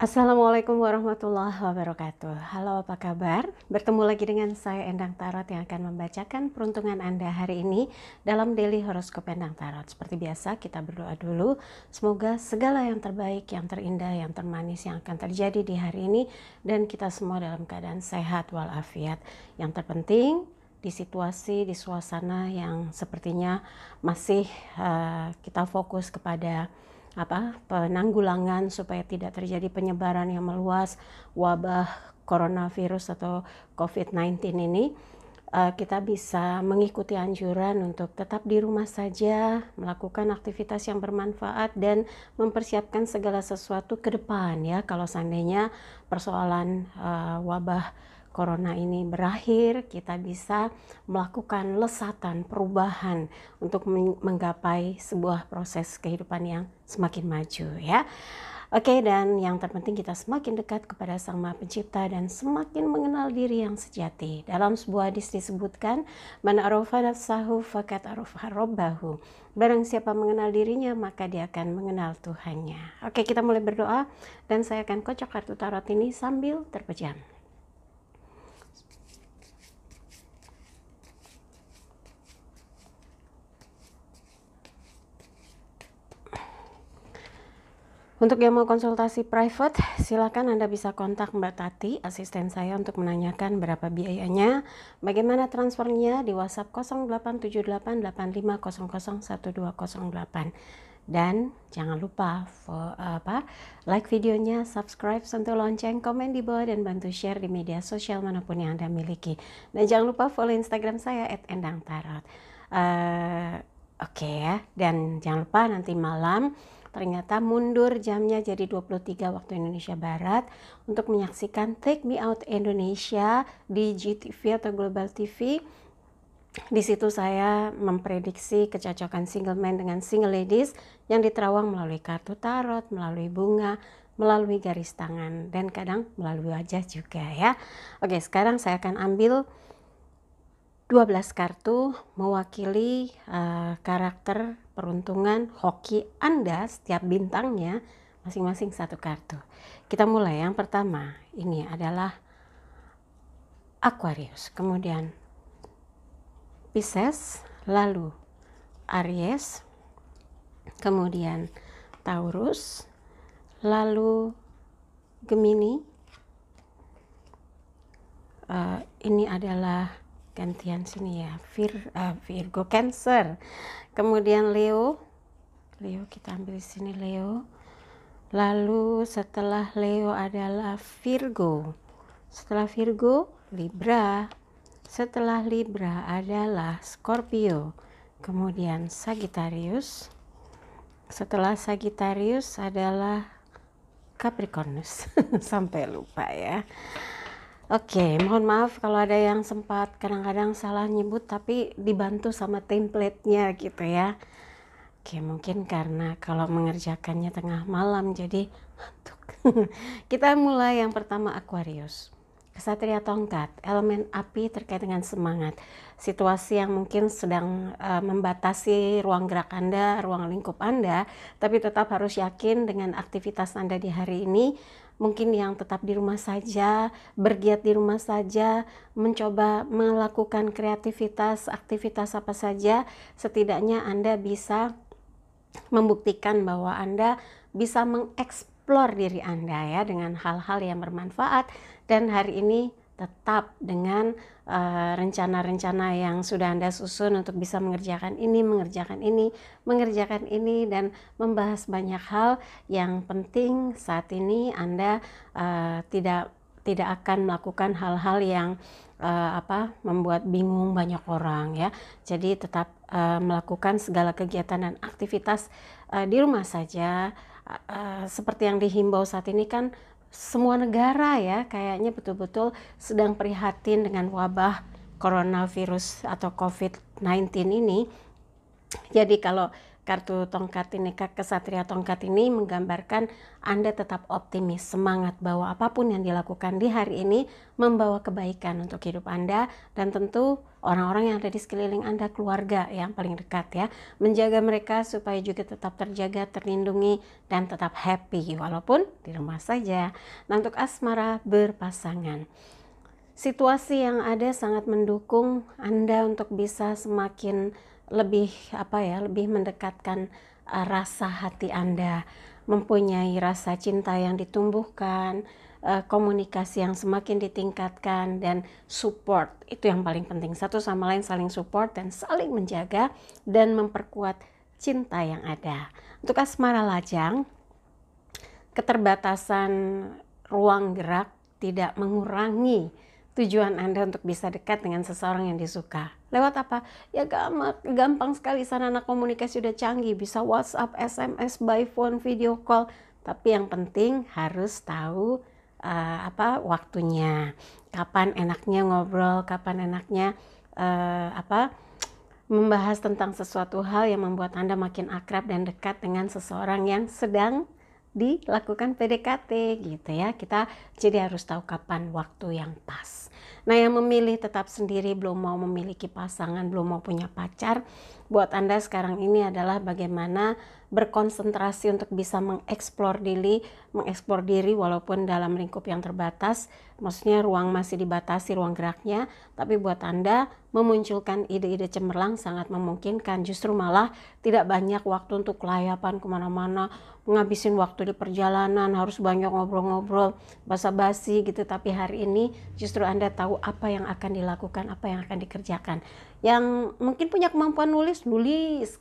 Assalamualaikum warahmatullahi wabarakatuh. Halo, apa kabar? Bertemu lagi dengan saya Endang Tarot yang akan membacakan peruntungan Anda hari ini dalam Daily Horoscope Endang Tarot. Seperti biasa, kita berdoa dulu. Semoga segala yang terbaik, yang terindah, yang termanis yang akan terjadi di hari ini dan kita semua dalam keadaan sehat walafiat. Yang terpenting di situasi, di suasana yang sepertinya masih kita fokus kepada penanggulangan supaya tidak terjadi penyebaran yang meluas wabah coronavirus atau COVID-19 ini. Kita bisa mengikuti anjuran untuk tetap di rumah saja, melakukan aktivitas yang bermanfaat dan mempersiapkan segala sesuatu ke depan ya. Kalau seandainya persoalan wabah corona ini berakhir, kita bisa melakukan lesatan perubahan untuk menggapai sebuah proses kehidupan yang semakin maju ya. Oke, dan yang terpenting kita semakin dekat kepada Sang Maha Pencipta dan semakin mengenal diri yang sejati. Dalam sebuah hadis disebutkan, man arafa nafsahu faqad arafa rabbahu. Barang siapa mengenal dirinya, maka dia akan mengenal Tuhannya. Oke, kita mulai berdoa dan saya akan kocok kartu tarot ini sambil terpejam. Untuk yang mau konsultasi private, silakan Anda bisa kontak Mbak Tati, asisten saya, untuk menanyakan berapa biayanya, bagaimana transfernya di WhatsApp 087885001208. Dan jangan lupa like videonya, subscribe, sentuh lonceng, komen di bawah, dan bantu share di media sosial manapun yang Anda miliki. Dan jangan lupa follow Instagram saya @endangtarot. Oke ya, dan jangan lupa nanti malam ternyata mundur jamnya jadi 23 waktu Indonesia Barat untuk menyaksikan Take Me Out Indonesia di GTV atau Global TV. Di situ saya memprediksi kecocokan single man dengan single ladies yang diterawang melalui kartu tarot, melalui bunga, melalui garis tangan, dan kadang melalui wajah juga ya. Oke, sekarang saya akan ambil 12 kartu mewakili karakter peruntungan hoki Anda, setiap bintangnya masing-masing satu kartu. Kita mulai. Yang pertama ini adalah Aquarius, kemudian Pisces, lalu Aries, kemudian Taurus, lalu Gemini, ini adalah gantian sini ya, Virgo, Cancer, kemudian Leo kita ambil di sini Leo, lalu setelah Leo adalah Virgo, setelah Virgo Libra, setelah Libra adalah Scorpio, kemudian Sagittarius, setelah Sagittarius adalah Capricornus. Sampai lupa ya. Oke, mohon maaf kalau ada yang sempat kadang-kadang salah nyebut, tapi dibantu sama template-nya gitu ya. Oke, mungkin karena kalau mengerjakannya tengah malam jadi ngantuk. Kita mulai. Yang pertama Aquarius. Kesatria tongkat, elemen api terkait dengan semangat. Situasi yang mungkin sedang membatasi ruang gerak Anda, ruang lingkup Anda, tapi tetap harus yakin dengan aktivitas Anda di hari ini. Mungkin yang tetap di rumah saja, bergiat di rumah saja, mencoba melakukan kreativitas, aktivitas apa saja, setidaknya Anda bisa membuktikan bahwa Anda bisa mengeksplor diri Anda ya dengan hal-hal yang bermanfaat. Dan hari ini tetap dengan rencana-rencana yang sudah Anda susun untuk bisa mengerjakan ini, dan membahas banyak hal. Yang penting saat ini Anda tidak akan melakukan hal-hal yang membuat bingung banyak orang ya. Jadi tetap melakukan segala kegiatan dan aktivitas di rumah saja. Seperti yang dihimbau saat ini kan semua negara ya kayaknya betul-betul sedang prihatin dengan wabah coronavirus atau COVID-19 ini. Jadi kalau kartu tongkat ini, kesatria tongkat ini menggambarkan Anda tetap optimis, semangat bahwa apapun yang dilakukan di hari ini membawa kebaikan untuk hidup Anda, dan tentu orang-orang yang ada di sekeliling Anda, keluarga yang paling dekat ya, menjaga mereka supaya juga tetap terjaga, terlindungi, dan tetap happy walaupun di rumah saja. Nah, untuk asmara berpasangan, situasi yang ada sangat mendukung Anda untuk bisa semakin lebih lebih mendekatkan rasa hati Anda, mempunyai rasa cinta yang ditumbuhkan, komunikasi yang semakin ditingkatkan, dan support. Itu yang paling penting, satu sama lain saling support dan saling menjaga dan memperkuat cinta yang ada. Untuk asmara lajang, keterbatasan ruang gerak tidak mengurangi tujuan Anda untuk bisa dekat dengan seseorang yang disuka. Lewat apa? Ya gampang sekali, sarana komunikasi udah canggih, bisa WhatsApp, SMS, by phone, video call. Tapi yang penting harus tahu waktunya. Kapan enaknya ngobrol, kapan enaknya membahas tentang sesuatu hal yang membuat Anda makin akrab dan dekat dengan seseorang yang sedang dilakukan PDKT gitu ya. Kita jadi harus tahu kapan waktu yang pas. Nah, yang memilih tetap sendiri, belum mau memiliki pasangan, belum mau punya pacar, buat Anda sekarang ini adalah bagaimana berkonsentrasi untuk bisa mengeksplor diri walaupun dalam lingkup yang terbatas. Maksudnya ruang masih dibatasi, ruang geraknya, tapi buat Anda memunculkan ide-ide cemerlang sangat memungkinkan. Justru malah tidak banyak waktu untuk kelayapan kemana-mana, ngabisin waktu di perjalanan, harus banyak ngobrol-ngobrol, basa-basi gitu. Tapi hari ini justru Anda tahu apa yang akan dilakukan, apa yang akan dikerjakan. Yang mungkin punya kemampuan nulis,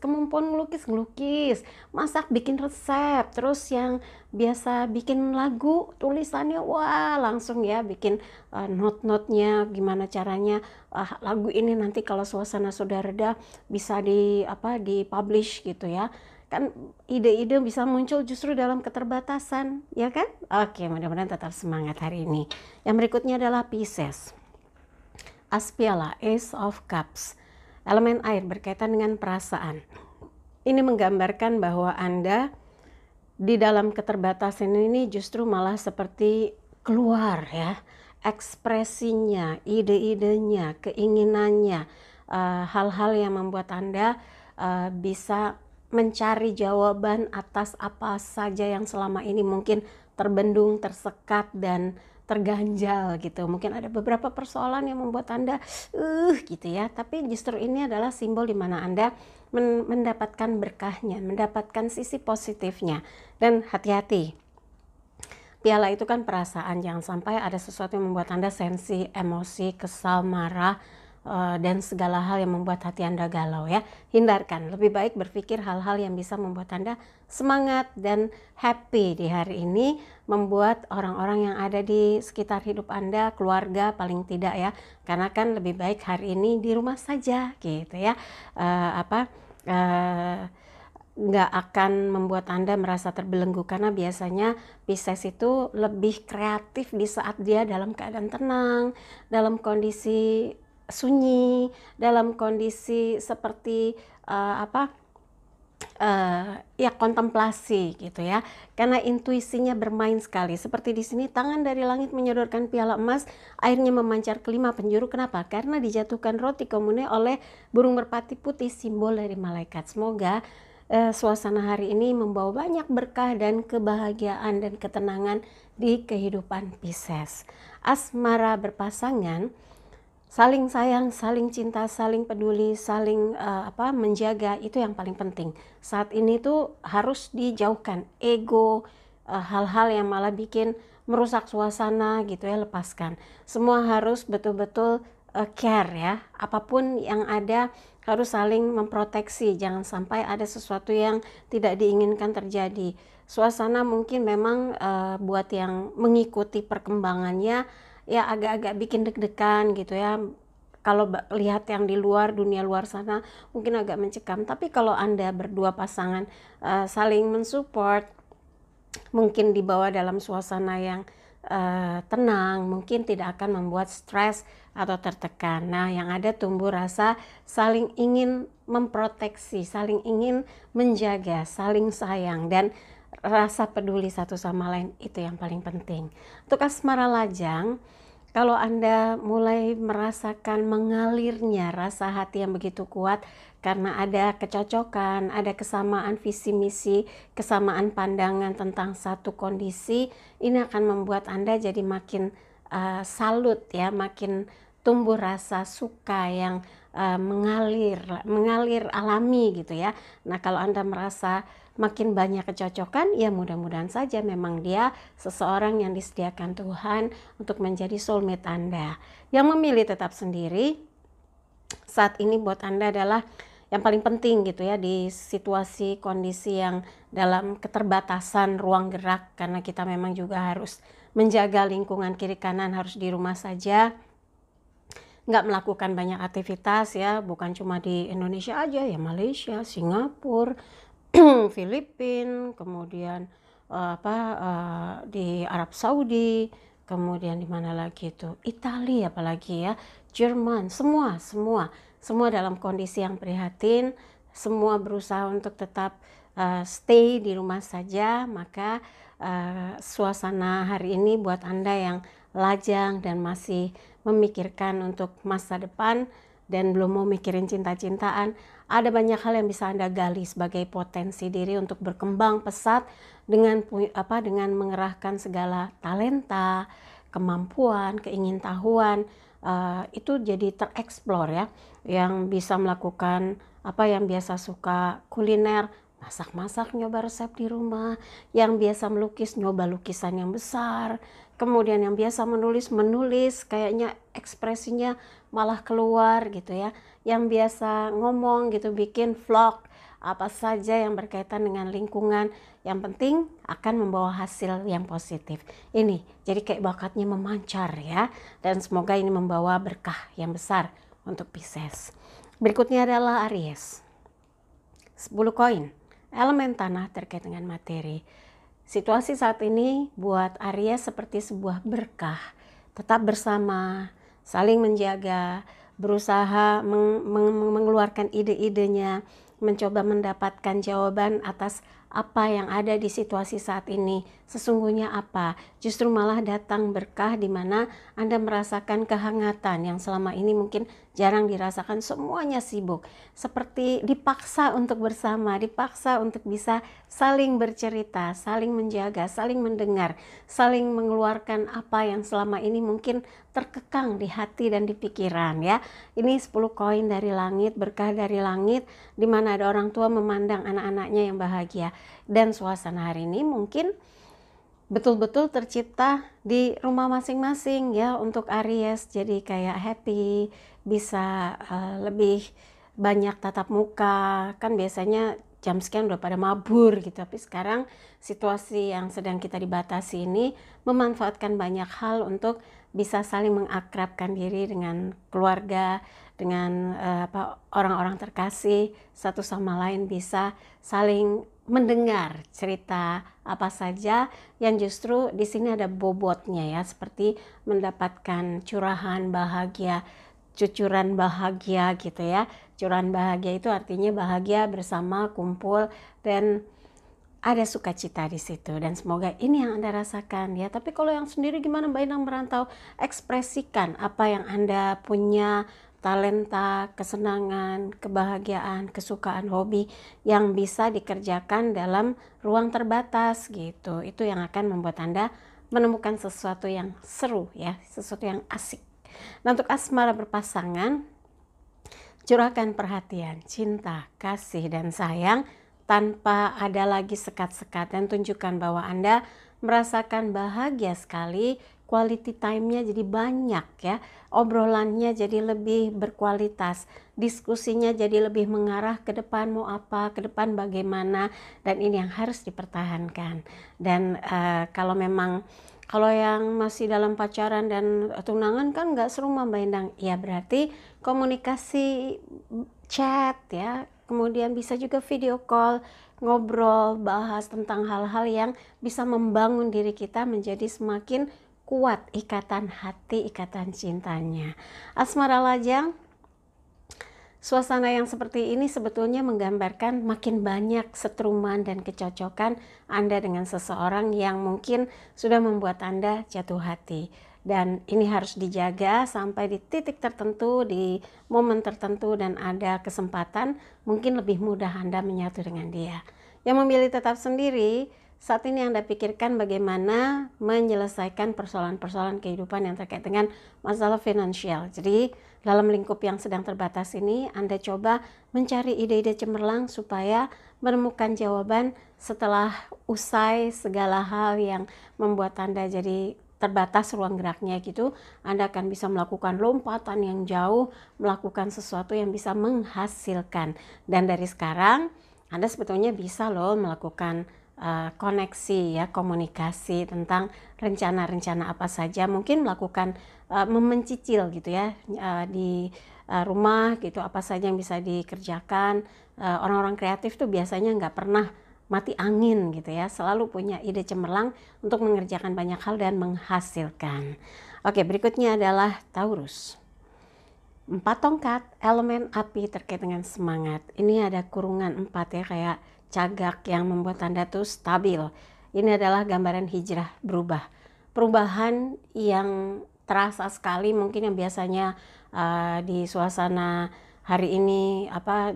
kemampuan ngelukis, masak, bikin resep, terus yang biasa bikin lagu, tulisannya wah langsung ya bikin note-notenya gimana caranya lagu ini nanti kalau suasana sudah reda bisa dipublish gitu ya. Kan ide-ide bisa muncul justru dalam keterbatasan, ya kan? Oke, mudah-mudahan tetap semangat hari ini. Yang berikutnya adalah Pisces. Aspiala, Ace of Cups, elemen air berkaitan dengan perasaan. Ini menggambarkan bahwa Anda di dalam keterbatasan ini justru malah seperti keluar ya, ekspresinya, ide-idenya, keinginannya, hal-hal yang membuat Anda bisa mencari jawaban atas apa saja yang selama ini mungkin terbendung, tersekat, dan terganjal gitu. Mungkin ada beberapa persoalan yang membuat Anda gitu ya, tapi justru ini adalah simbol di mana Anda mendapatkan berkahnya, mendapatkan sisi positifnya. Dan hati-hati, piala itu kan perasaan, jangan sampai ada sesuatu yang membuat Anda sensi, emosi, kesal, marah, dan segala hal yang membuat hati Anda galau ya. Hindarkan, lebih baik berpikir hal-hal yang bisa membuat Anda semangat dan happy di hari ini, membuat orang-orang yang ada di sekitar hidup Anda, keluarga paling tidak ya, karena kan lebih baik hari ini di rumah saja gitu ya. Nggak akan membuat Anda merasa terbelenggu, karena biasanya Pisces itu lebih kreatif di saat dia dalam keadaan tenang, dalam kondisi sunyi, dalam kondisi seperti kontemplasi gitu ya, karena intuisinya bermain sekali. Seperti di sini, tangan dari langit menyodorkan piala emas, airnya memancar kelima penjuru. Kenapa? Karena dijatuhkan roti komune oleh burung merpati putih, simbol dari malaikat. Semoga suasana hari ini membawa banyak berkah dan kebahagiaan dan ketenangan di kehidupan Pisces. Asmara berpasangan, saling sayang, saling cinta, saling peduli, saling menjaga, itu yang paling penting. Saat ini tuh harus dijauhkan ego, hal-hal yang malah bikin merusak suasana gitu ya, lepaskan. Semua harus betul-betul care ya. Apapun yang ada harus saling memproteksi, jangan sampai ada sesuatu yang tidak diinginkan terjadi. Suasana mungkin memang buat yang mengikuti perkembangannya ya agak-agak bikin deg-degan gitu ya. Kalau lihat yang di luar, dunia luar sana mungkin agak mencekam. Tapi kalau Anda berdua pasangan saling mensupport, mungkin dibawa dalam suasana yang tenang, mungkin tidak akan membuat stres atau tertekan. Nah, yang ada tumbuh rasa saling ingin memproteksi, saling ingin menjaga, saling sayang, dan rasa peduli satu sama lain, itu yang paling penting. Untuk asmara lajang, kalau Anda mulai merasakan mengalirnya rasa hati yang begitu kuat karena ada kecocokan, ada kesamaan visi misi, kesamaan pandangan tentang satu kondisi, ini akan membuat Anda jadi makin salut ya, makin tumbuh rasa suka yang mengalir alami gitu ya. Nah, kalau Anda merasa makin banyak kecocokan, ya mudah-mudahan saja memang dia seseorang yang disediakan Tuhan untuk menjadi soulmate Anda. Yang memilih tetap sendiri saat ini buat Anda adalah yang paling penting gitu ya, di situasi kondisi yang dalam keterbatasan ruang gerak, karena kita memang juga harus menjaga lingkungan kiri kanan, harus di rumah saja, nggak melakukan banyak aktivitas ya, bukan cuma di Indonesia aja ya, Malaysia, Singapura, Filipina, kemudian di Arab Saudi, kemudian di mana lagi itu, Italia apalagi ya, Jerman, semua dalam kondisi yang prihatin, semua berusaha untuk tetap stay di rumah saja. Maka suasana hari ini buat Anda yang lajang dan masih memikirkan untuk masa depan dan belum mau mikirin cinta-cintaan, ada banyak hal yang bisa Anda gali sebagai potensi diri untuk berkembang pesat dengan mengerahkan segala talenta, kemampuan, keingintahuan, itu jadi tereksplor ya, yang bisa melakukan yang biasa suka kuliner, masak-masak, nyoba resep di rumah, yang biasa melukis, nyoba lukisan yang besar, kemudian yang biasa menulis, kayaknya ekspresinya malah keluar gitu ya, yang biasa ngomong gitu, bikin vlog, apa saja yang berkaitan dengan lingkungan, yang penting akan membawa hasil yang positif. Ini jadi kayak bakatnya memancar ya, dan semoga ini membawa berkah yang besar untuk Pisces. Berikutnya adalah Aries. 10 koin, elemen tanah terkait dengan materi. Situasi saat ini buat Aries seperti sebuah berkah. Tetap bersama, saling menjaga, berusaha mengeluarkan ide-idenya, mencoba mendapatkan jawaban atas apa yang ada di situasi saat ini. Sesungguhnya apa? Justru malah datang berkah di mana Anda merasakan kehangatan yang selama ini mungkin jarang dirasakan, semuanya sibuk. Seperti dipaksa untuk bersama, dipaksa untuk bisa saling bercerita, saling menjaga, saling mendengar, saling mengeluarkan apa yang selama ini mungkin terkekang di hati dan di pikiran ya. Ini 10 koin dari langit, berkah dari langit, di mana ada orang tua memandang anak-anaknya yang bahagia. Dan suasana hari ini mungkin betul-betul tercipta di rumah masing-masing ya untuk Aries. Jadi kayak happy, bisa lebih banyak tatap muka. Kan biasanya jam sekian udah pada mabur gitu, tapi sekarang situasi yang sedang kita dibatasi ini memanfaatkan banyak hal untuk bisa saling mengakrabkan diri dengan keluarga, dengan orang-orang terkasih, satu sama lain bisa saling mendengar cerita apa saja yang justru di sini ada bobotnya ya, seperti mendapatkan curahan bahagia, cucuran bahagia gitu ya. Curahan bahagia itu artinya bahagia bersama, kumpul, dan ada sukacita di situ. Dan semoga ini yang Anda rasakan ya. Tapi kalau yang sendiri gimana Mbak Inang merantau? Ekspresikan apa yang Anda punya, talenta, kesenangan, kebahagiaan, kesukaan, hobi yang bisa dikerjakan dalam ruang terbatas gitu. Itu yang akan membuat Anda menemukan sesuatu yang seru ya, sesuatu yang asik. Nah, untuk asmara berpasangan, curahkan perhatian, cinta, kasih, dan sayang tanpa ada lagi sekat-sekat, dan tunjukkan bahwa Anda merasakan bahagia sekali. Quality time-nya jadi banyak ya, obrolannya jadi lebih berkualitas, diskusinya jadi lebih mengarah ke depan, mau apa, ke depan bagaimana, dan ini yang harus dipertahankan. Dan kalau yang masih dalam pacaran dan tunangan kan nggak seru Mbak Endang, ya berarti komunikasi chat ya, kemudian bisa juga video call, ngobrol, bahas tentang hal-hal yang bisa membangun diri kita menjadi semakin kuat ikatan hati, ikatan cintanya. Asmara lajang, suasana yang seperti ini sebetulnya menggambarkan makin banyak setruman dan kecocokan Anda dengan seseorang yang mungkin sudah membuat Anda jatuh hati. Dan ini harus dijaga sampai di titik tertentu, di momen tertentu, dan ada kesempatan mungkin lebih mudah Anda menyatu dengan dia. Yang memilih tetap sendiri, saat ini Anda pikirkan bagaimana menyelesaikan persoalan-persoalan kehidupan yang terkait dengan masalah finansial. Jadi dalam lingkup yang sedang terbatas ini, Anda coba mencari ide-ide cemerlang supaya menemukan jawaban setelah usai segala hal yang membuat Anda jadi terbatas ruang geraknya gitu. Anda akan bisa melakukan lompatan yang jauh, melakukan sesuatu yang bisa menghasilkan. Dan dari sekarang Anda sebetulnya bisa loh melakukan koneksi ya, komunikasi tentang rencana-rencana apa saja, mungkin melakukan mencicil gitu ya di rumah gitu, apa saja yang bisa dikerjakan. Orang-orang kreatif tuh biasanya nggak pernah mati angin gitu ya, selalu punya ide cemerlang untuk mengerjakan banyak hal dan menghasilkan. Oke, berikutnya adalah Taurus. 4 tongkat, elemen api terkait dengan semangat. Ini ada kurungan 4 ya, kayak cagak yang membuat Anda tuh stabil. Ini adalah gambaran hijrah, berubah. Perubahan yang terasa sekali, mungkin yang biasanya di suasana hari ini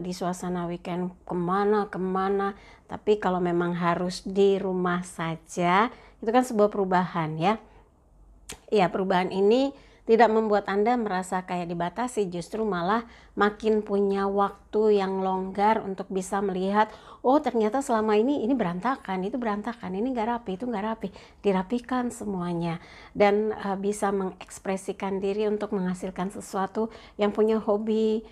di suasana weekend kemana, tapi kalau memang harus di rumah saja, itu kan sebuah perubahan ya. Ya, perubahan ini tidak membuat Anda merasa kayak dibatasi, justru malah makin punya waktu yang longgar untuk bisa melihat, oh ternyata selama ini berantakan, itu berantakan, ini nggak rapi, itu nggak rapi, dirapikan semuanya. Dan bisa mengekspresikan diri untuk menghasilkan sesuatu, yang punya hobi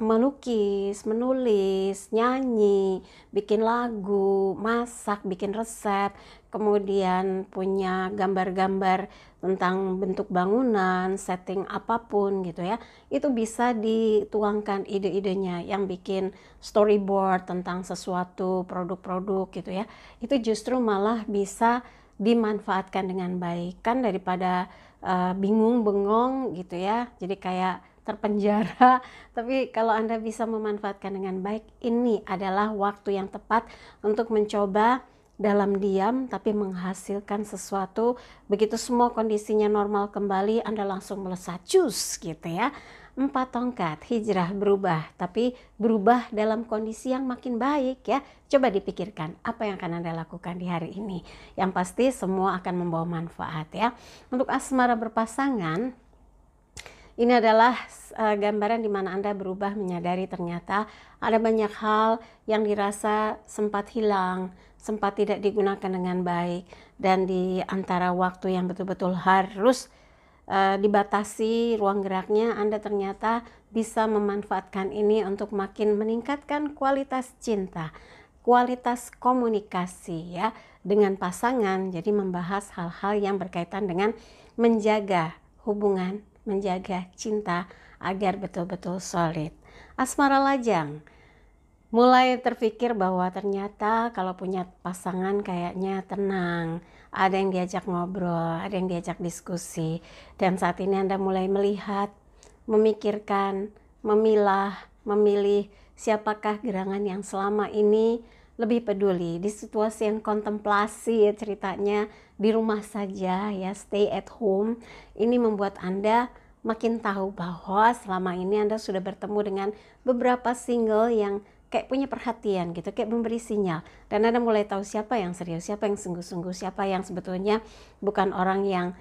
melukis, menulis, nyanyi, bikin lagu, masak, bikin resep, kemudian punya gambar-gambar tentang bentuk bangunan, setting apapun gitu ya, itu bisa dituangkan ide-idenya, yang bikin storyboard tentang sesuatu produk-produk gitu ya, itu justru malah bisa dimanfaatkan dengan baik kan, daripada bingung bengong gitu ya, jadi kayak terpenjara. Tapi kalau Anda bisa memanfaatkan dengan baik, ini adalah waktu yang tepat untuk mencoba dalam diam tapi menghasilkan sesuatu. Begitu semua kondisinya normal kembali, Anda langsung melesat cus gitu ya. 4 tongkat, hijrah, berubah, tapi berubah dalam kondisi yang makin baik ya. Coba dipikirkan apa yang akan Anda lakukan di hari ini. Yang pasti semua akan membawa manfaat ya. Untuk asmara berpasangan, ini adalah gambaran di mana Anda berubah, menyadari ternyata ada banyak hal yang dirasa sempat hilang, sempat tidak digunakan dengan baik, dan di antara waktu yang betul-betul harus dibatasi ruang geraknya, Anda ternyata bisa memanfaatkan ini untuk makin meningkatkan kualitas cinta, kualitas komunikasi ya dengan pasangan. Jadi membahas hal-hal yang berkaitan dengan menjaga hubungan, menjaga cinta agar betul-betul solid. Asmara lajang, mulai terpikir bahwa ternyata kalau punya pasangan kayaknya tenang, ada yang diajak ngobrol, ada yang diajak diskusi, dan saat ini Anda mulai melihat, memikirkan, memilah, memilih siapakah gerangan yang selama ini lebih peduli di situasi yang kontemplasi ya, ceritanya di rumah saja ya, stay at home. Ini membuat Anda makin tahu bahwa selama ini Anda sudah bertemu dengan beberapa single yang kayak punya perhatian gitu, kayak memberi sinyal, dan Anda mulai tahu siapa yang serius, siapa yang sungguh-sungguh, siapa yang sebetulnya bukan orang yang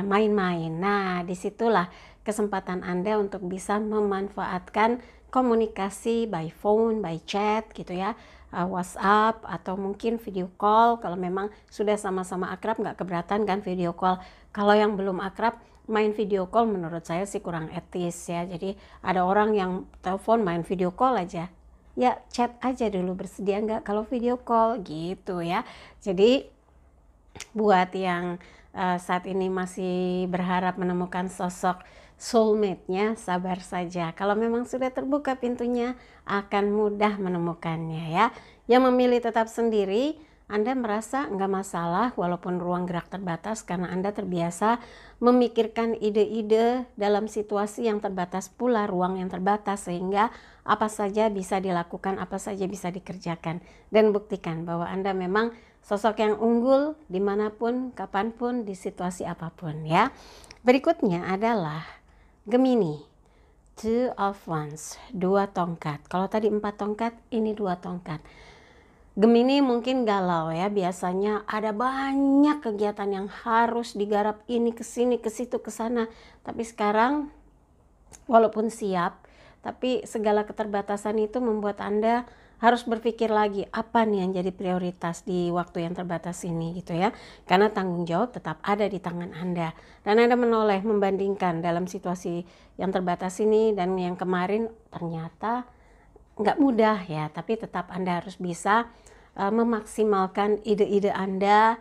main-main. Nah, disitulah kesempatan Anda untuk bisa memanfaatkan komunikasi by phone, by chat gitu ya, WhatsApp atau mungkin video call. Kalau memang sudah sama-sama akrab, nggak keberatan kan video call. Kalau yang belum akrab, main video call menurut saya sih kurang etis ya. Jadi ada orang yang telepon main video call aja, ya chat aja dulu, bersedia nggak kalau video call gitu ya. Jadi buat yang saat ini masih berharap menemukan sosok soulmate-nya, sabar saja. Kalau memang sudah terbuka pintunya, akan mudah menemukannya ya. Yang memilih tetap sendiri, Anda merasa nggak masalah walaupun ruang gerak terbatas karena Anda terbiasa memikirkan ide-ide dalam situasi yang terbatas pula, ruang yang terbatas, sehingga apa saja bisa dilakukan, apa saja bisa dikerjakan. Dan buktikan bahwa Anda memang sosok yang unggul dimanapun, kapanpun, di situasi apapun ya. Berikutnya adalah Gemini, Two of Wands, 2 tongkat. Kalau tadi 4 tongkat, ini 2 tongkat. Gemini mungkin galau ya, biasanya ada banyak kegiatan yang harus digarap, ini ke sini, ke situ, ke sana. Tapi sekarang walaupun siap, tapi segala keterbatasan itu membuat Anda harus berpikir lagi apa nih yang jadi prioritas di waktu yang terbatas ini gitu ya. Karena tanggung jawab tetap ada di tangan Anda. Dan Anda menoleh membandingkan dalam situasi yang terbatas ini dan yang kemarin, ternyata nggak mudah ya, tapi tetap Anda harus bisa memaksimalkan ide-ide Anda,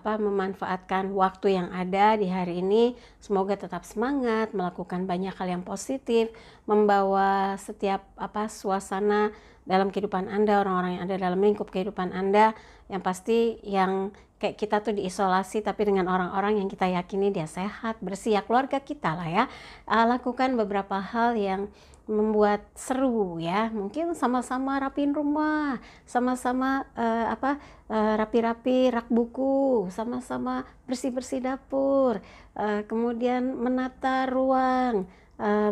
memanfaatkan waktu yang ada di hari ini. Semoga tetap semangat, melakukan banyak hal yang positif, membawa setiap suasana dalam kehidupan Anda, orang-orang yang ada dalam lingkup kehidupan Anda, yang pasti yang kayak kita tuh diisolasi tapi dengan orang-orang yang kita yakini dia sehat, bersih, ya keluarga kita lah ya. Lakukan beberapa hal yang membuat seru ya, mungkin sama-sama rapiin rumah, sama-sama rapi-rapi rak buku, sama-sama bersih-bersih dapur, kemudian menata ruang,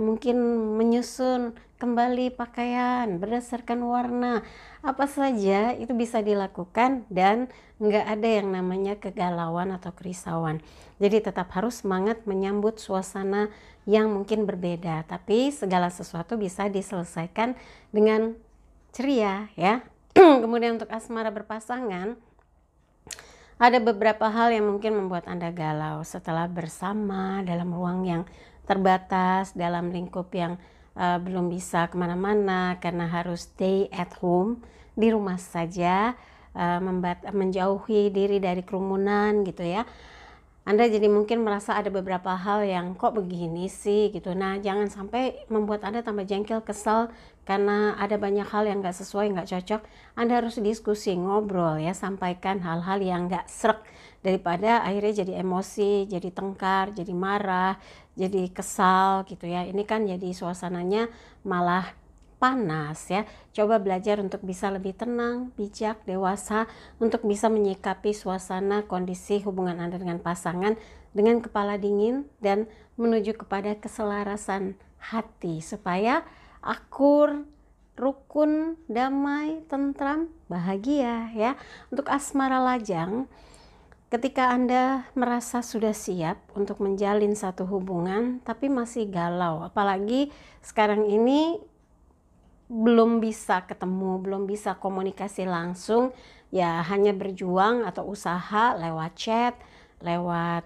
mungkin menyusun kembali pakaian berdasarkan warna, apa saja itu bisa dilakukan dan nggak ada yang namanya kegalauan atau kerisauan. Jadi tetap harus semangat menyambut suasana yang mungkin berbeda, tapi segala sesuatu bisa diselesaikan dengan ceria ya. Kemudian untuk asmara berpasangan, ada beberapa hal yang mungkin membuat Anda galau setelah bersama dalam ruang yang terbatas, dalam lingkup yang belum bisa kemana-mana karena harus stay at home, di rumah saja, menjauhi diri dari kerumunan gitu ya. Anda jadi mungkin merasa ada beberapa hal yang kok begini sih gitu. Nah, jangan sampai membuat Anda tambah jengkel, kesal karena ada banyak hal yang nggak sesuai, nggak cocok. Anda harus diskusi, ngobrol ya, sampaikan hal-hal yang nggak srek, daripada akhirnya jadi emosi, jadi tengkar, jadi marah, jadi kesal gitu ya. Ini kan jadi suasananya malah panas ya. Coba belajar untuk bisa lebih tenang, bijak, dewasa, untuk bisa menyikapi suasana kondisi hubungan Anda dengan pasangan dengan kepala dingin dan menuju kepada keselarasan hati supaya akur, rukun, damai, tentram, bahagia ya. Untuk asmara lajang, ketika Anda merasa sudah siap untuk menjalin satu hubungan tapi masih galau, apalagi sekarang ini belum bisa ketemu, belum bisa komunikasi langsung, ya hanya berjuang atau usaha lewat chat, lewat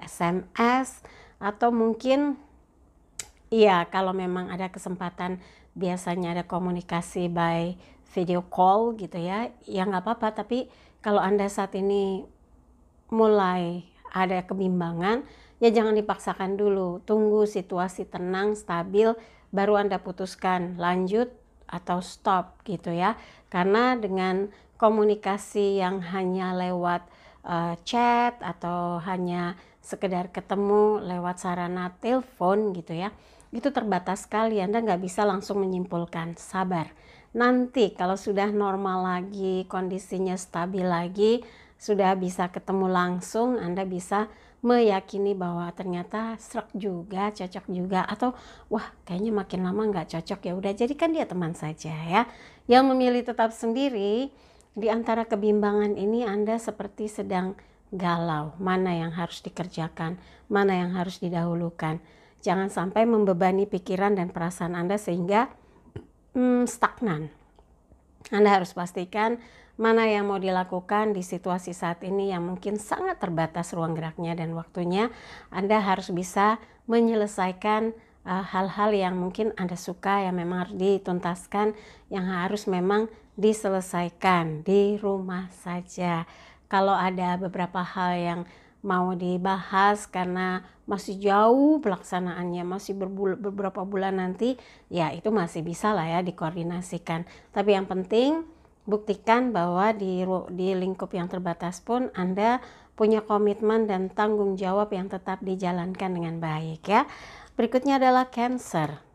SMS, atau mungkin ya kalau memang ada kesempatan biasanya ada komunikasi by video call gitu ya, ya nggak apa-apa. Tapi kalau Anda saat ini mulai ada kebimbangan, ya jangan dipaksakan dulu, tunggu situasi tenang, stabil, baru Anda putuskan lanjut atau stop gitu ya. Karena dengan komunikasi yang hanya lewat chat atau hanya sekedar ketemu lewat sarana telepon gitu ya, itu terbatas sekali. Anda nggak bisa langsung menyimpulkan. Sabar, nanti kalau sudah normal lagi, kondisinya stabil lagi, sudah bisa ketemu langsung, Anda bisa meyakini bahwa ternyata srek juga, cocok juga, atau wah kayaknya makin lama nggak cocok, ya udah jadikan dia teman saja ya. Yang memilih tetap sendiri, di antara kebimbangan ini Anda seperti sedang galau, mana yang harus dikerjakan, mana yang harus didahulukan. Jangan sampai membebani pikiran dan perasaan Anda sehingga stagnan. Anda harus pastikan mana yang mau dilakukan di situasi saat ini yang mungkin sangat terbatas ruang geraknya dan waktunya. Anda harus bisa menyelesaikan hal-hal yang mungkin Anda suka, yang memang harus dituntaskan, yang harus memang diselesaikan di rumah saja. Kalau ada beberapa hal yang mau dibahas karena masih jauh pelaksanaannya, masih beberapa bulan nanti, ya itu masih bisa lah ya dikoordinasikan. Tapi yang penting buktikan bahwa di lingkup yang terbatas pun Anda punya komitmen dan tanggung jawab yang tetap dijalankan dengan baik ya. Berikutnya adalah Cancer.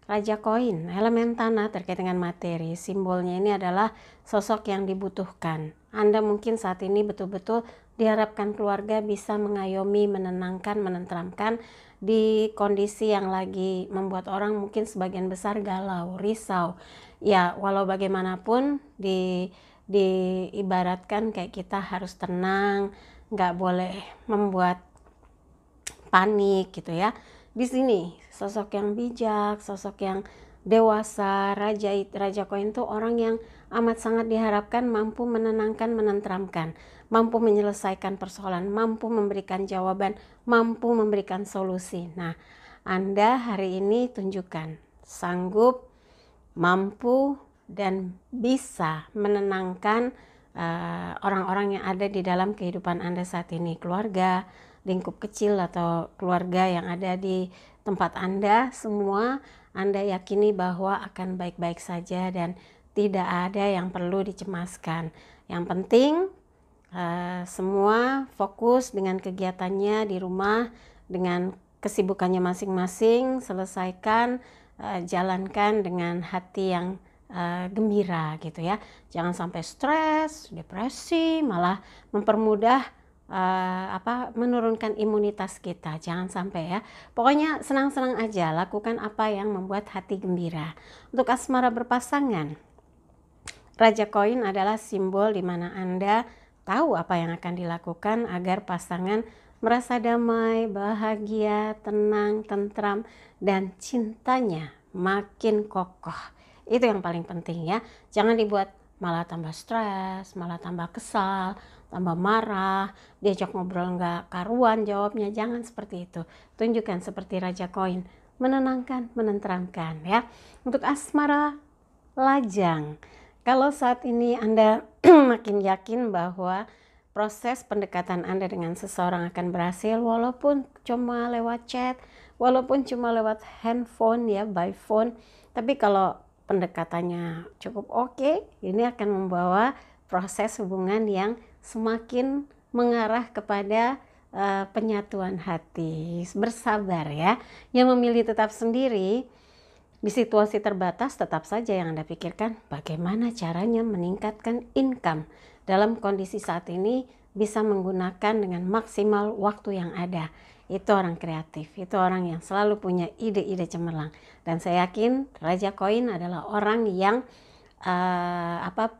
Raja koin, elemen tanah terkait dengan materi. Simbolnya ini adalah sosok yang dibutuhkan. Anda mungkin saat ini betul-betul diharapkan keluarga bisa mengayomi, menenangkan, menenteramkan di kondisi yang lagi membuat orang mungkin sebagian besar galau, risau. Ya, walau bagaimanapun diibaratkan kayak kita harus tenang, nggak boleh membuat panik gitu ya. Di sini sosok yang bijak, sosok yang dewasa, raja koin itu orang yang amat sangat diharapkan mampu menenangkan, menenteramkan, mampu menyelesaikan persoalan, mampu memberikan jawaban, mampu memberikan solusi. Nah, Anda hari ini tunjukkan sanggup, mampu, dan bisa menenangkan orang-orang yang ada di dalam kehidupan Anda saat ini, keluarga, lingkup kecil atau keluarga yang ada di tempat Anda, semua Anda yakini bahwa akan baik-baik saja dan tidak ada yang perlu dicemaskan. Yang penting semua fokus dengan kegiatannya di rumah, dengan kesibukannya masing-masing, selesaikan, jalankan dengan hati yang gembira gitu ya. Jangan sampai stres, depresi, malah mempermudah menurunkan imunitas kita. Jangan sampai ya. Pokoknya senang-senang aja, lakukan apa yang membuat hati gembira. Untuk asmara berpasangan, Raja koin adalah simbol di mana Anda tahu apa yang akan dilakukan agar pasangan merasa damai, bahagia, tenang, tentram, dan cintanya makin kokoh. Itu yang paling penting ya. Jangan dibuat malah tambah stres, malah tambah kesal, tambah marah, diajak ngobrol nggak karuan jawabnya. Jangan seperti itu. Tunjukkan seperti Raja koin, menenangkan, menenteramkan ya. Untuk asmara lajang, kalau saat ini Anda makin yakin bahwa proses pendekatan Anda dengan seseorang akan berhasil walaupun cuma lewat chat, walaupun cuma lewat handphone ya, by phone, tapi kalau pendekatannya cukup oke, ini akan membawa proses hubungan yang semakin mengarah kepada penyatuan hati. Bersabar ya. Yang memilih tetap sendiri di situasi terbatas, tetap saja yang Anda pikirkan bagaimana caranya meningkatkan income dalam kondisi saat ini, bisa menggunakan dengan maksimal waktu yang ada. Itu orang kreatif, itu orang yang selalu punya ide-ide cemerlang. Dan saya yakin Raja koin adalah orang yang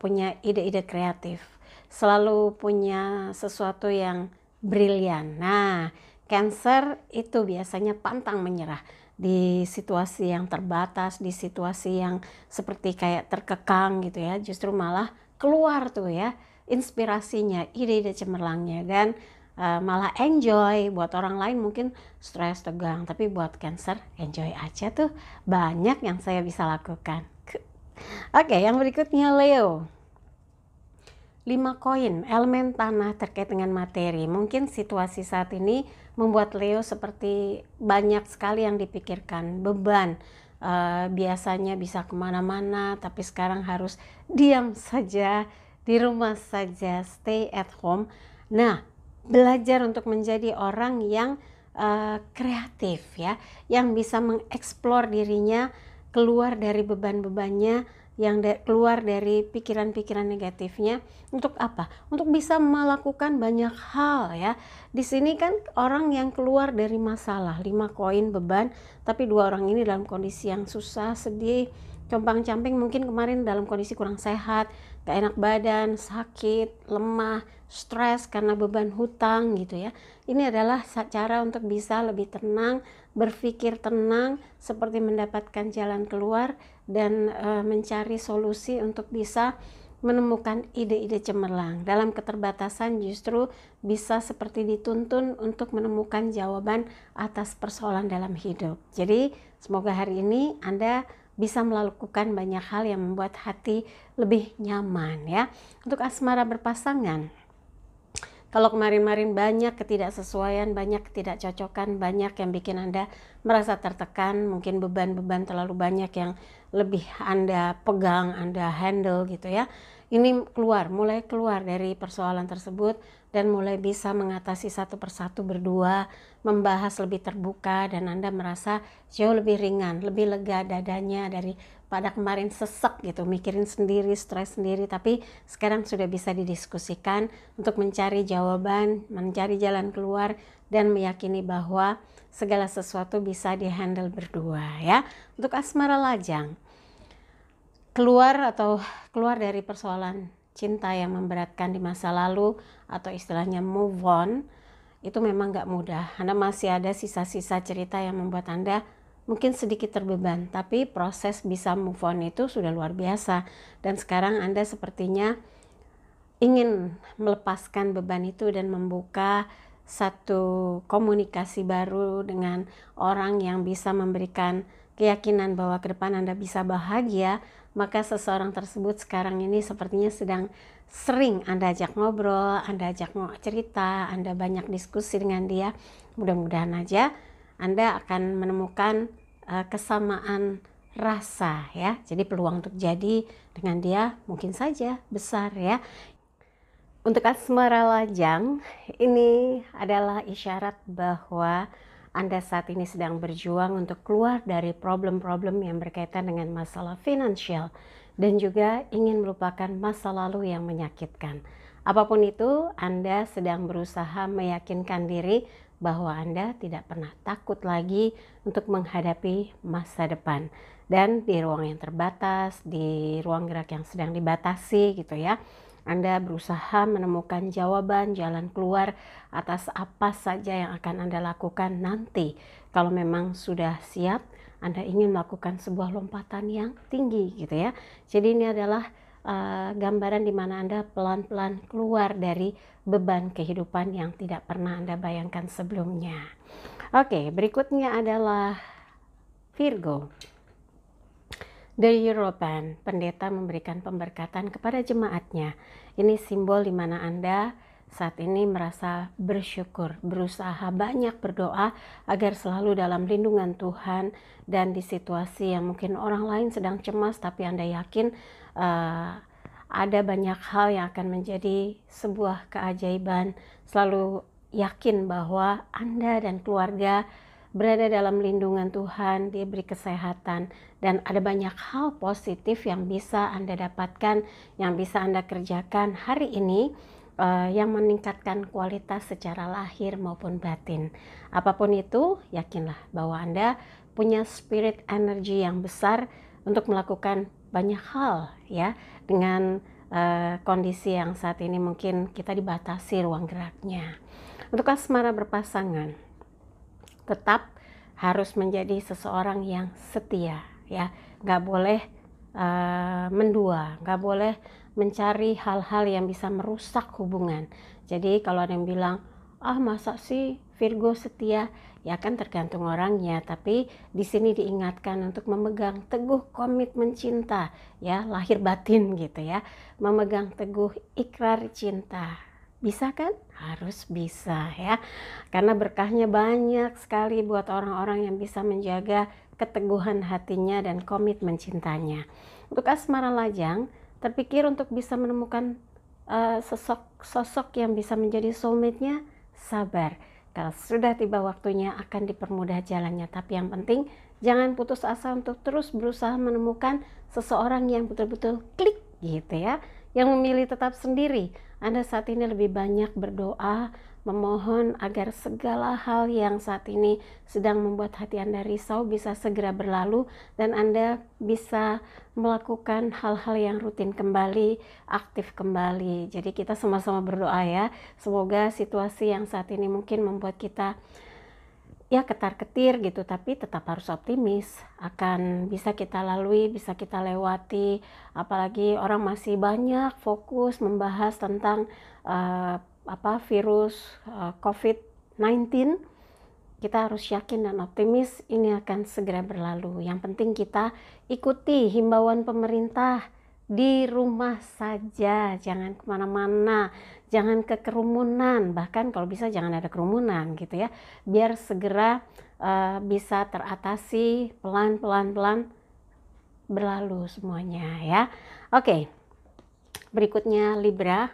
punya ide-ide kreatif, selalu punya sesuatu yang brilian. Nah, Cancer itu biasanya pantang menyerah di situasi yang terbatas, di situasi yang seperti kayak terkekang gitu ya, justru malah keluar tuh ya inspirasinya, ide-ide cemerlangnya, dan malah enjoy. Buat orang lain mungkin stres, tegang, tapi buat Cancer enjoy aja tuh. Banyak yang saya bisa lakukan. Oke, yang berikutnya Leo. 5 koin, elemen tanah terkait dengan materi. Mungkin situasi saat ini membuat Leo seperti banyak sekali yang dipikirkan, beban. Biasanya bisa kemana-mana, tapi sekarang harus diam saja, di rumah saja, stay at home. Nah, belajar untuk menjadi orang yang kreatif ya, yang bisa mengeksplor dirinya, keluar dari beban-bebannya, yang keluar dari pikiran-pikiran negatifnya. Untuk apa? Untuk bisa melakukan banyak hal ya. Di sini kan orang yang keluar dari masalah, 5 koin beban, tapi 2 orang ini dalam kondisi yang susah, sedih, compang-camping, mungkin kemarin dalam kondisi kurang sehat, gak enak badan, sakit, lemah, stres karena beban hutang gitu ya. Ini adalah cara untuk bisa lebih tenang, berpikir tenang, seperti mendapatkan jalan keluar dan mencari solusi untuk bisa menemukan ide-ide cemerlang. Dalam keterbatasan justru bisa seperti dituntun untuk menemukan jawaban atas persoalan dalam hidup. Jadi semoga hari ini Anda bisa melakukan banyak hal yang membuat hati lebih nyaman ya. Untuk asmara berpasangan, kalau kemarin-kemarin banyak ketidaksesuaian, banyak ketidakcocokan, banyak yang bikin Anda merasa tertekan, mungkin beban-beban terlalu banyak yang lebih Anda pegang, Anda handle gitu ya. Ini mulai keluar dari persoalan tersebut dan mulai bisa mengatasi satu persatu berdua, membahas lebih terbuka, dan Anda merasa jauh lebih ringan, lebih lega dadanya daripada kemarin sesek gitu, mikirin sendiri, stres sendiri. Tapi sekarang sudah bisa didiskusikan untuk mencari jawaban, mencari jalan keluar, dan meyakini bahwa segala sesuatu bisa dihandle berdua ya. Untuk asmara lajang, keluar dari persoalan cinta yang memberatkan di masa lalu atau istilahnya move on, itu memang gak mudah. Anda masih ada sisa-sisa cerita yang membuat Anda mungkin sedikit terbeban, tapi proses bisa move on itu sudah luar biasa. Dan sekarang Anda sepertinya ingin melepaskan beban itu dan membuka satu komunikasi baru dengan orang yang bisa memberikan keyakinan bahwa ke depan Anda bisa bahagia. Maka seseorang tersebut sekarang ini sepertinya sedang sering Anda ajak ngobrol, Anda ajak cerita, Anda banyak diskusi dengan dia. Mudah-mudahan aja Anda akan menemukan kesamaan rasa ya. Jadi peluang untuk jadi dengan dia mungkin saja besar ya. Untuk asmara lajang, ini adalah isyarat bahwa Anda saat ini sedang berjuang untuk keluar dari problem-problem yang berkaitan dengan masalah finansial dan juga ingin melupakan masa lalu yang menyakitkan. Apapun itu, Anda sedang berusaha meyakinkan diri bahwa Anda tidak pernah takut lagi untuk menghadapi masa depan. Dan di ruang yang terbatas, di ruang gerak yang sedang dibatasi gitu ya, Anda berusaha menemukan jawaban, jalan keluar atas apa saja yang akan Anda lakukan nanti. Kalau memang sudah siap, Anda ingin melakukan sebuah lompatan yang tinggi gitu ya. Jadi ini adalah gambaran di mana Anda pelan-pelan keluar dari beban kehidupan yang tidak pernah Anda bayangkan sebelumnya. Oke, berikutnya adalah Virgo. The Hierophant, pendeta memberikan pemberkatan kepada jemaatnya. Ini simbol di mana Anda saat ini merasa bersyukur, berusaha banyak berdoa agar selalu dalam lindungan Tuhan, dan di situasi yang mungkin orang lain sedang cemas, tapi Anda yakin ada banyak hal yang akan menjadi sebuah keajaiban. Selalu yakin bahwa Anda dan keluarga berada dalam lindungan Tuhan, diberi kesehatan, dan ada banyak hal positif yang bisa Anda dapatkan, yang bisa Anda kerjakan hari ini, yang meningkatkan kualitas secara lahir maupun batin. Apapun itu, yakinlah bahwa Anda punya spirit energi yang besar untuk melakukan banyak hal ya, dengan kondisi yang saat ini mungkin kita dibatasi ruang geraknya. Untuk asmara berpasangan, tetap harus menjadi seseorang yang setia ya, nggak boleh mendua, nggak boleh mencari hal-hal yang bisa merusak hubungan. Jadi kalau ada yang bilang, masa sih Virgo setia, ya kan tergantung orangnya. Tapi di sini diingatkan untuk memegang teguh komitmen cinta ya, lahir batin gitu ya, memegang teguh ikrar cinta. Bisa kan? Harus bisa ya, karena berkahnya banyak sekali buat orang-orang yang bisa menjaga keteguhan hatinya dan komitmen cintanya. Untuk asmara lajang, terpikir untuk bisa menemukan sosok yang bisa menjadi soulmate-nya, sabar. Kalau sudah tiba waktunya akan dipermudah jalannya. Tapi yang penting jangan putus asa untuk terus berusaha menemukan seseorang yang betul-betul klik gitu ya, yang memilih tetap sendiri. Anda saat ini lebih banyak berdoa, memohon agar segala hal yang saat ini sedang membuat hati Anda risau bisa segera berlalu, dan Anda bisa melakukan hal-hal yang rutin kembali, aktif kembali. Jadi kita sama-sama berdoa ya, semoga situasi yang saat ini mungkin membuat kita ya ketar-ketir gitu, tapi tetap harus optimis, akan bisa kita lalui, bisa kita lewati. Apalagi orang masih banyak fokus membahas tentang virus COVID-19. Kita harus yakin dan optimis ini akan segera berlalu. Yang penting kita ikuti himbauan pemerintah, di rumah saja, jangan kemana-mana, jangan ke kerumunan, bahkan kalau bisa jangan ada kerumunan gitu ya, biar segera bisa teratasi pelan-pelan berlalu semuanya ya. Oke, berikutnya Libra.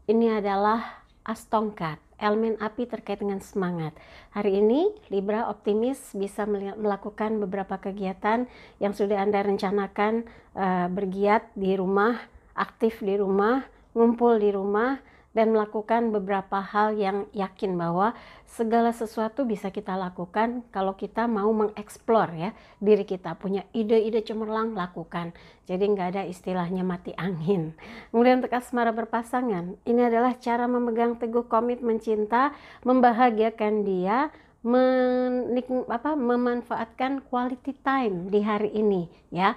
Ini adalah as tongkat, elemen api terkait dengan semangat. Hari ini Libra optimis bisa melakukan beberapa kegiatan yang sudah Anda rencanakan, bergiat di rumah, aktif di rumah, ngumpul di rumah, dan melakukan beberapa hal yang yakin bahwa segala sesuatu bisa kita lakukan kalau kita mau mengeksplor ya diri kita, punya ide-ide cemerlang, lakukan. Jadi nggak ada istilahnya mati angin. Kemudian untuk asmara berpasangan, ini adalah cara memegang teguh komitmen cinta, membahagiakan dia, memanfaatkan quality time di hari ini ya.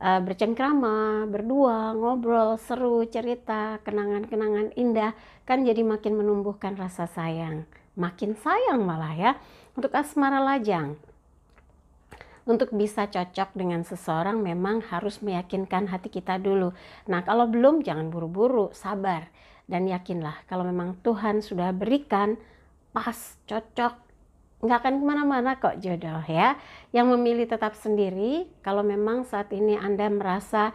Bercengkrama, berdua, ngobrol, seru, cerita, kenangan-kenangan indah kan jadi makin menumbuhkan rasa sayang, makin sayang malah ya. Untuk asmara lajang, untuk bisa cocok dengan seseorang memang harus meyakinkan hati kita dulu. Nah, kalau belum jangan buru-buru, sabar dan yakinlah kalau memang Tuhan sudah berikan pas, cocok, nggak akan kemana-mana kok jodoh ya. Yang memilih tetap sendiri. Kalau memang saat ini Anda merasa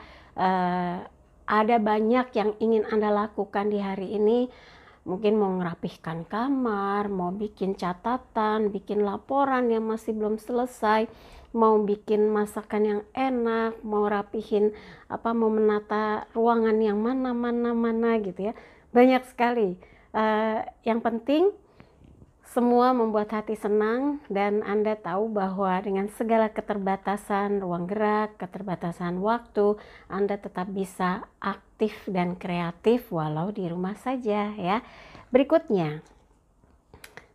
ada banyak yang ingin Anda lakukan di hari ini, mungkin mau ngerapihkan kamar, mau bikin catatan, bikin laporan yang masih belum selesai, mau bikin masakan yang enak, mau rapihin mau menata ruangan yang mana gitu ya. Banyak sekali. Yang penting semua membuat hati senang dan Anda tahu bahwa dengan segala keterbatasan ruang gerak, keterbatasan waktu, Anda tetap bisa aktif dan kreatif walau di rumah saja ya. Berikutnya,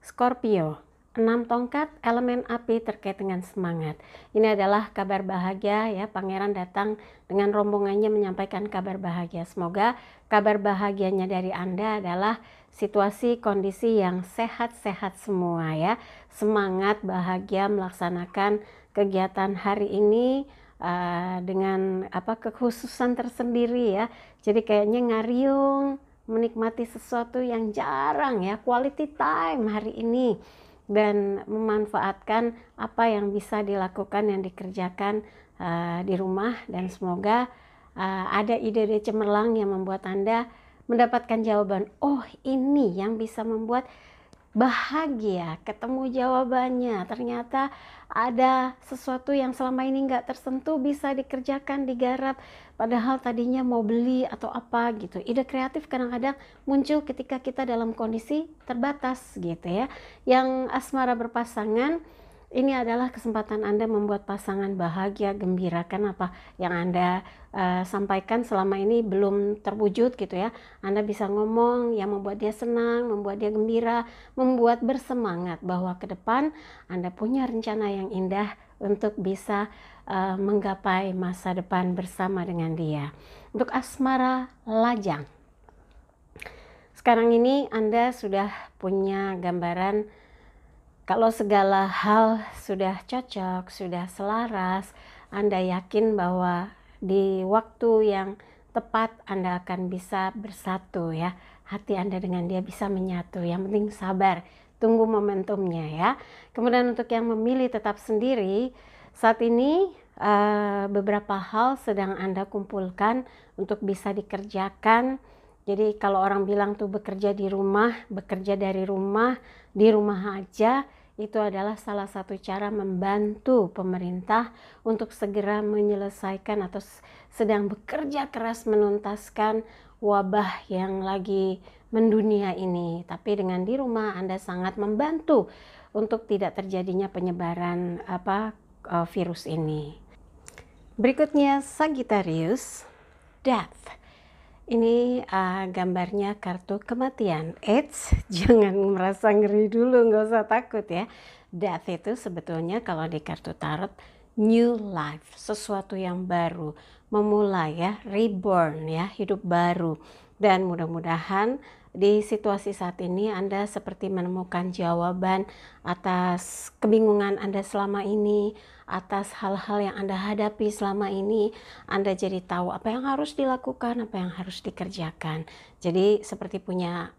Scorpio. 6 tongkat, elemen api terkait dengan semangat. Ini adalah kabar bahagia ya, pangeran datang dengan rombongannya menyampaikan kabar bahagia. Semoga kabar bahagianya dari Anda adalah situasi kondisi yang sehat-sehat semua ya. Semangat, bahagia melaksanakan kegiatan hari ini dengan kekhususan tersendiri ya. Jadi kayaknya ngariung, menikmati sesuatu yang jarang ya, quality time hari ini, dan memanfaatkan apa yang bisa dilakukan yang dikerjakan di rumah. Dan semoga ada ide-ide cemerlang yang membuat Anda mendapatkan jawaban, oh ini yang bisa membuat bahagia, ketemu jawabannya, ternyata ada sesuatu yang selama ini nggak tersentuh bisa dikerjakan, digarap, padahal tadinya mau beli atau apa gitu. Ide kreatif kadang-kadang muncul ketika kita dalam kondisi terbatas gitu ya. Yang asmara berpasangan, ini adalah kesempatan Anda membuat pasangan bahagia, gembira, kan apa yang Anda sampaikan selama ini belum terwujud gitu ya. Anda bisa ngomong yang membuat dia senang, membuat dia gembira, membuat bersemangat bahwa ke depan Anda punya rencana yang indah untuk bisa menggapai masa depan bersama dengan dia. Untuk asmara lajang, sekarang ini Anda sudah punya gambaran kalau segala hal sudah cocok, sudah selaras, Anda yakin bahwa di waktu yang tepat Anda akan bisa bersatu ya. Hati Anda dengan dia bisa menyatu. Yang penting sabar, tunggu momentumnya ya. Kemudian untuk yang memilih tetap sendiri, saat ini beberapa hal sedang Anda kumpulkan untuk bisa dikerjakan. Jadi kalau orang bilang tuh bekerja di rumah, bekerja dari rumah, di rumah aja, itu adalah salah satu cara membantu pemerintah untuk segera menyelesaikan atau sedang bekerja keras menuntaskan wabah yang lagi mendunia ini. Tapi dengan di rumah Anda sangat membantu untuk tidak terjadinya penyebaran virus ini. Berikutnya Sagittarius, Death. Ini gambarnya kartu kematian. Jangan merasa ngeri dulu, nggak usah takut ya. Death itu sebetulnya kalau di kartu tarot new life, sesuatu yang baru, memulai ya, reborn ya, hidup baru. Dan mudah-mudahan di situasi saat ini Anda seperti menemukan jawaban atas kebingungan Anda selama ini, atas hal-hal yang Anda hadapi selama ini. Anda jadi tahu apa yang harus dilakukan, apa yang harus dikerjakan. Jadi seperti punya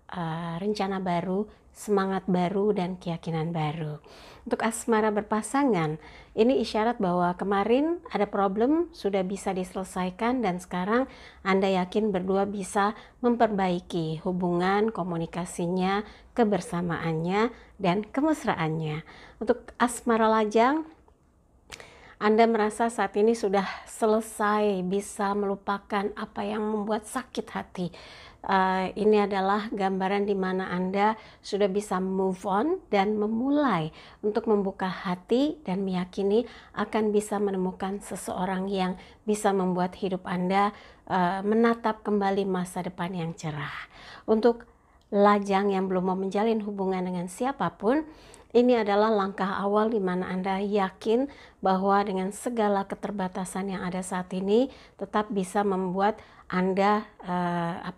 rencana baru, semangat baru dan keyakinan baru. Untuk asmara berpasangan, ini isyarat bahwa kemarin ada problem sudah bisa diselesaikan dan sekarang Anda yakin berdua bisa memperbaiki hubungan, komunikasinya, kebersamaannya, dan kemesraannya. Untuk asmara lajang, Anda merasa saat ini sudah selesai, bisa melupakan apa yang membuat sakit hati. Ini adalah gambaran di mana Anda sudah bisa move on dan memulai untuk membuka hati dan meyakini akan bisa menemukan seseorang yang bisa membuat hidup Anda menatap kembali masa depan yang cerah. Untuk lajang yang belum mau menjalin hubungan dengan siapapun, ini adalah langkah awal di mana Anda yakin bahwa dengan segala keterbatasan yang ada saat ini tetap bisa membuat Anda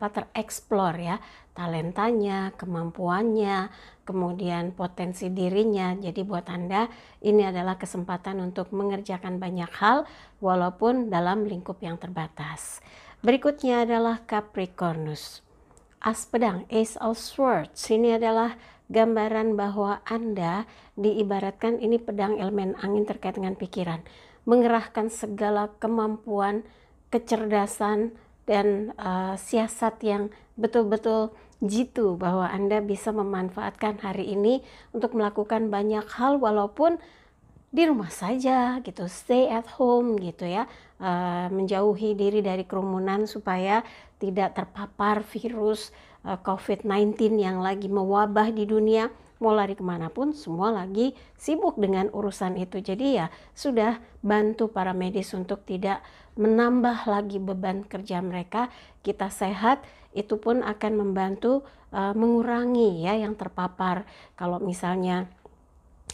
tereksplor ya, talentanya, kemampuannya, kemudian potensi dirinya. Jadi buat Anda ini adalah kesempatan untuk mengerjakan banyak hal walaupun dalam lingkup yang terbatas. Berikutnya adalah Capricornus. As pedang, Ace of Swords. Ini adalah gambaran bahwa Anda diibaratkan ini pedang elemen angin terkait dengan pikiran, mengerahkan segala kemampuan, kecerdasan, dan siasat yang betul-betul jitu bahwa Anda bisa memanfaatkan hari ini untuk melakukan banyak hal walaupun di rumah saja gitu, stay at home gitu ya, menjauhi diri dari kerumunan supaya tidak terpapar virus COVID-19 yang lagi mewabah di dunia. Mau lari kemanapun semua lagi sibuk dengan urusan itu. Jadi ya sudah bantu para medis untuk tidak menambah lagi beban kerja mereka. Kita sehat itu pun akan membantu mengurangi ya yang terpapar. Kalau misalnya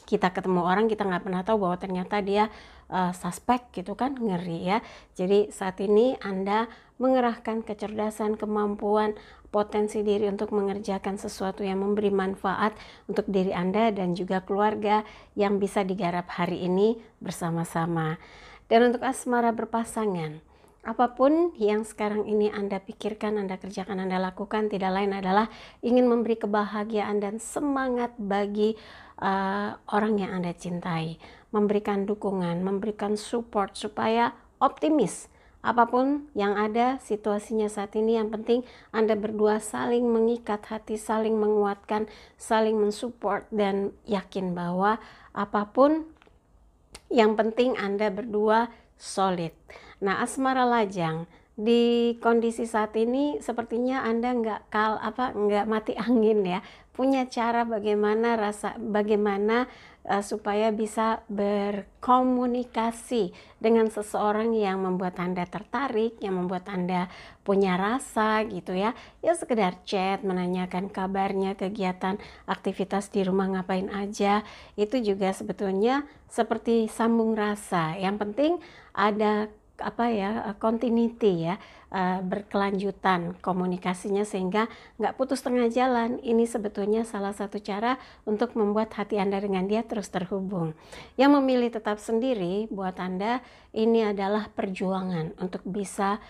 kita ketemu orang kita nggak pernah tahu bahwa ternyata dia suspek gitu kan, ngeri ya. Jadi saat ini Anda mengerahkan kecerdasan, kemampuan, potensi diri untuk mengerjakan sesuatu yang memberi manfaat untuk diri Anda dan juga keluarga yang bisa digarap hari ini bersama-sama. Dan untuk asmara berpasangan, apapun yang sekarang ini Anda pikirkan, Anda kerjakan, Anda lakukan tidak lain adalah ingin memberi kebahagiaan dan semangat bagi orang yang Anda cintai, memberikan dukungan, memberikan support supaya optimis. Apapun yang ada situasinya saat ini, yang penting Anda berdua saling mengikat hati, saling menguatkan, saling mensupport, dan yakin bahwa apapun yang penting Anda berdua solid. Nah, asmara lajang di kondisi saat ini sepertinya Anda nggak mati angin ya, punya cara bagaimana supaya bisa berkomunikasi dengan seseorang yang membuat Anda tertarik, yang membuat Anda punya rasa gitu ya. Ya sekedar chat, menanyakan kabarnya, kegiatan, aktivitas di rumah ngapain aja, itu juga sebetulnya seperti sambung rasa. Yang penting ada continuity ya, berkelanjutan komunikasinya sehingga nggak putus tengah jalan. Ini sebetulnya salah satu cara untuk membuat hati Anda dengan dia terus terhubung. Yang memilih tetap sendiri buat Anda ini adalah perjuangan untuk bisa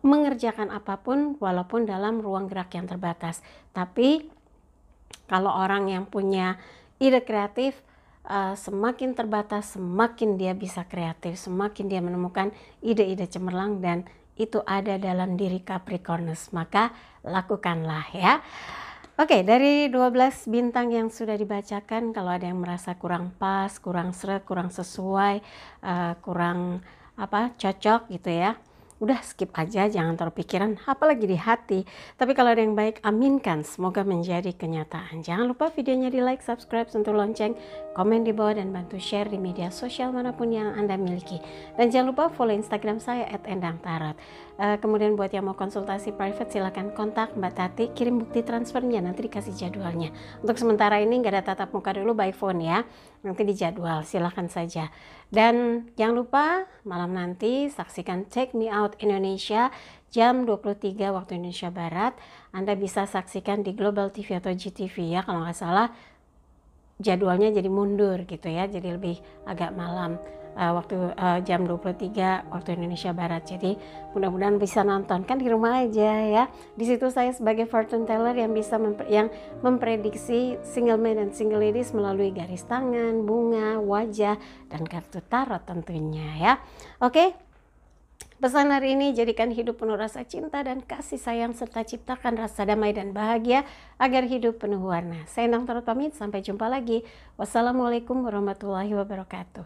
mengerjakan apapun walaupun dalam ruang gerak yang terbatas. Tapi kalau orang yang punya ide kreatif, semakin terbatas, semakin dia bisa kreatif, semakin dia menemukan ide-ide cemerlang dan itu ada dalam diri Capricornus. Maka lakukanlah ya. Oke, dari 12 bintang yang sudah dibacakan, kalau ada yang merasa kurang pas, kurang seret, kurang sesuai, kurang cocok gitu ya, udah skip aja, jangan taruh pikiran, apalagi di hati. Tapi kalau ada yang baik, aminkan, semoga menjadi kenyataan. Jangan lupa videonya di like, subscribe, sentuh lonceng, komen di bawah, dan bantu share di media sosial manapun yang Anda miliki. Dan jangan lupa follow Instagram saya @endangtarot. Kemudian buat yang mau konsultasi private silahkan kontak Mbak Tati, kirim bukti transfernya, nanti dikasih jadwalnya. Untuk sementara ini nggak ada tatap muka dulu, by phone ya, nanti dijadwal, silahkan saja. Dan jangan lupa malam nanti saksikan Check Me Out Indonesia jam 23 waktu Indonesia Barat. Anda bisa saksikan di Global TV atau GTV ya, kalau nggak salah jadwalnya jadi mundur gitu ya, jadi lebih agak malam. jam 23 waktu Indonesia Barat. Jadi mudah-mudahan bisa nonton, kan di rumah aja ya. Di situ saya sebagai fortune teller yang bisa memprediksi single man dan single ladies melalui garis tangan, bunga, wajah, dan kartu tarot tentunya ya. Oke. Pesan hari ini, jadikan hidup penuh rasa cinta dan kasih sayang serta ciptakan rasa damai dan bahagia agar hidup penuh warna. Saya Endang Tarot pamit, sampai jumpa lagi. Wassalamualaikum warahmatullahi wabarakatuh.